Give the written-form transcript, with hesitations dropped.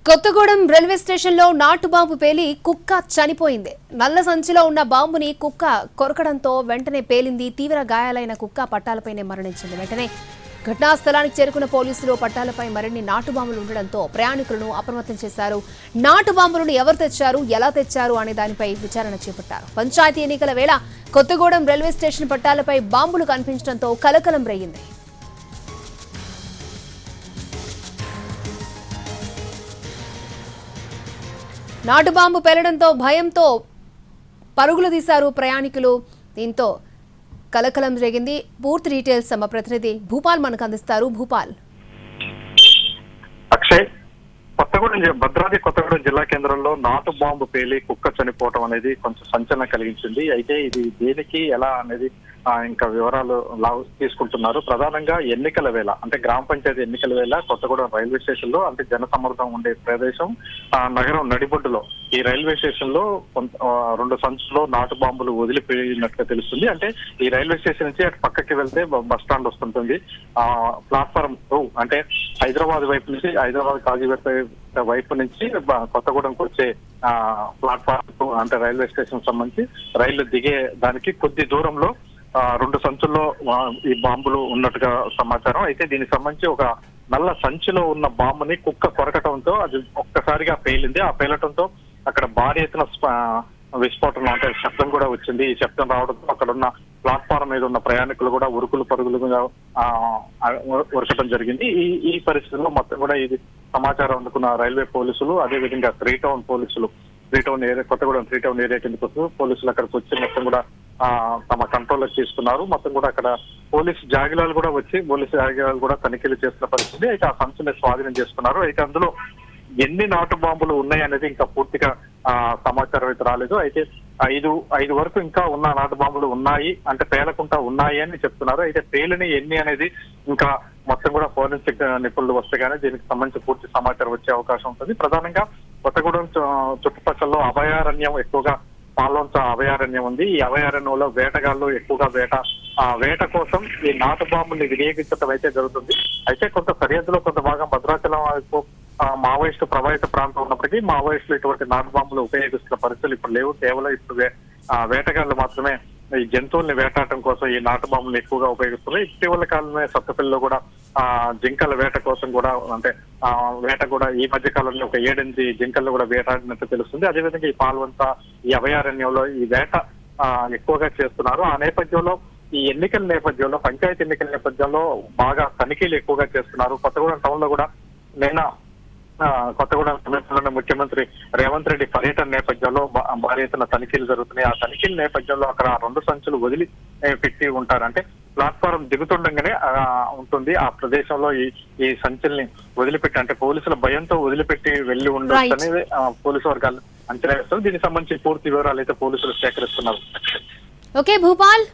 Kothagudem railway స్టేషన్లో నాటు bomb పేలి కుక్క చనిపోయింది. నల్ల సంచిలో ఉన్న బాంబుని కుక్క కొరకడంతో వెంటనే పేలింది. తీవ్ర గాయాలైన కుక్క పట్టాలపైనే మరణించింది. వెంటనే ఘటనా స్థలానికి చేరుకున్న పోలీసులు పట్టాలపై మరిన్ని నాటు బాంబులు ఉండడంతో ప్రయాణికులను అప్రమత్తం చేశారు. నాటు బాంబులను ఎవరు తెచ్చారు, ఎలా తెచ్చారు అనే దానిపై విచారణ చేపట్టారు. పంచాయతీ ఎన్నికల వేళ కొత్తగూడెం రైల్వే స్టేషన్ పట్టాలపై బాంబులు కనిపించడంతో కలకలం రేగింది. నాటు బాంబు పేలడంతో భయంతో పరుగులు తీశారు ప్రయాణికులు. దీంతో కలకలం జరిగింది. పూర్తి డీటెయిల్స్ మా ప్రతినిధి భూపాల్ మనకు అందిస్తారు. భూపాల్. అక్షయ్, భద్రాద్రి కొత్తగూడెం జిల్లా కేంద్రంలో నాటు బాంబు పేలి కుక్క చనిపోవడం అనేది కొంచెం సంచలనం కలిగించింది. అయితే ఇది దేనికి ఎలా అనేది ఇంకా వివరాలు తీసుకుంటున్నారు. ప్రధానంగా ఎన్నికల వేళ అంటే గ్రామ పంచాయతీ ఎన్నికల వేళ కొత్తగూడెం రైల్వే స్టేషన్ లో అంటే జనసమ్మర్దం ఉండే ప్రదేశం నగరం నడిబొడ్డులో ఈ రైల్వే స్టేషన్ లో 2 సంచుల్లో నాటు బాంబులు వదిలిపోయినట్టుగా తెలుస్తుంది. అంటే ఈ రైల్వే స్టేషన్ నుంచి అటు పక్కకి వెళ్తే బస్ స్టాండ్ వస్తుంటుంది. ప్లాట్ఫారం 2 అంటే హైదరాబాద్ వైపు నుంచి హైదరాబాద్ కాజీపేట వైపు నుంచి కొత్తగూడెంకు వచ్చే ప్లాట్ఫారం 2 అంటే రైల్వే స్టేషన్ సంబంధించి రైళ్లు దిగే దానికి కొద్ది దూరంలో 2 సంచుల్లో ఈ బాంబులు ఉన్నట్టుగా సమాచారం. అయితే దీనికి సంబంధించి ఒక నల్ల సంచిలో ఉన్న బాంబుని కుక్క కొరకటంతో అది ఒక్కసారిగా పేలింది. ఆ పేలటంతో అక్కడ భారీ ఎత్తున విస్ఫోటనం అంటే శబ్దం కూడా వచ్చింది. ఈ శబ్దం రావడంతో అక్కడ ఉన్న ప్లాట్ఫారం మీద ఉన్న ప్రయాణికులు కూడా ఉరుకులు పరుగులుగా ఉరకటం జరిగింది. ఈ పరిస్థితుల్లో మొత్తం కూడా ఇది సమాచారం అందుకున్న రైల్వే పోలీసులు, అదేవిధంగా 3 టౌన్ పోలీసులు, 3 town area Kothagudem 3 town area కిందకు పోలీసులు అక్కడికి వచ్చి మొత్తం కూడా తమ కంట్రోల్లోకి తీసుకున్నారు. మొత్తం కూడా అక్కడ పోలీసు జాగిలాలు కూడా వచ్చి తనిఖీలు చేస్తున్న పరిస్థితి. అయితే ఆ సంచుని స్వాధీనం చేసుకున్నారు. అయితే అందులో ఎన్ని నాటు బాంబులు ఉన్నాయి అనేది ఇంకా పూర్తిగా సమాచారం అయితే రాలేదు. అయితే 5 వరకు ఇంకా ఉన్న నాటు బాంబులు ఉన్నాయి అంటే పేలకుండా ఉన్నాయి అని చెప్తున్నారు. అయితే పేలిని ఎన్ని అనేది ఇంకా మొత్తం కూడా ఫోరెన్సిక్ నిపుణులు వస్తే కానీ దీనికి సంబంధించి పూర్తి సమాచారం వచ్చే అవకాశం ఉంటుంది. ప్రధానంగా కొత్తగూడెం చుట్టుపక్కల అభయారణ్యం ఎక్కువగా పాల్వంచ అభయారణ్యం ఉంది. ఈ అభయారణ్యంలో వేటగాళ్లు ఎక్కువగా వేట కోసం ఈ నాటు బాంబుల్ని వినియోగించడం అయితే జరుగుతుంది. అయితే కొంత సరిహద్దులో కొంత భాగం భద్రాచలం వైపు మావోయిస్టు ప్రభావిత ప్రాంతం ఉన్నప్పటికీ మావోయిస్టులు ఇటువంటి నాటు బాంబులు ఉపయోగిస్తున్న పరిస్థితులు ఇప్పుడు లేవు. కేవలం ఇప్పుడు వేటగాళ్లు మాత్రమే ఈ జంతువుల్ని వేటాడటం కోసం ఈ నాటు బాంబులు ఎక్కువగా ఉపయోగిస్తున్నారు. ఇటీవల కాలంలో సత్తపల్లిలో కూడా జింకల వేట కోసం కూడా అంటే వేట కూడా ఈ మధ్య కాలంలో ఒక 7-8 జింకలను కూడా వేటాడినట్టు తెలుస్తుంది. అదేవిధంగా ఈ పాల్వంత ఈ అభయారణ్యంలో ఈ వేట ఎక్కువగా చేస్తున్నారు. ఆ నేపథ్యంలో ఈ ఎన్నికల నేపథ్యంలో పంచాయతీ ఎన్నికల నేపథ్యంలో బాగా తనిఖీలు ఎక్కువగా చేస్తున్నారు. కొత్తగూడెం టౌన్ లో కూడా నిన్న కొత్తగూడెం సమీపంలోని ముఖ్యమంత్రి రేవంత్ రెడ్డి పర్యటన నేపథ్యంలో భారీ ఎత్తున తనిఖీలు జరుగుతున్నాయి. ఆ తనిఖీల నేపథ్యంలో అక్కడ 2 సంచులు వదిలి పెట్టి ఉంటారు. అంటే ప్లాట్ఫారం దిగుతుండగానే ఉంటుంది ఆ ప్రదేశంలో ఈ సంచుల్ని వదిలిపెట్టి అంటే పోలీసుల భయంతో వదిలిపెట్టి వెళ్లి ఉండొచ్చు అనేది పోలీసు వర్గాలు అంచనా వేస్తారు. దీనికి సంబంధించి పూర్తి వివరాలు అయితే పోలీసులు సేకరిస్తున్నారు. ఓకే భూపాల్.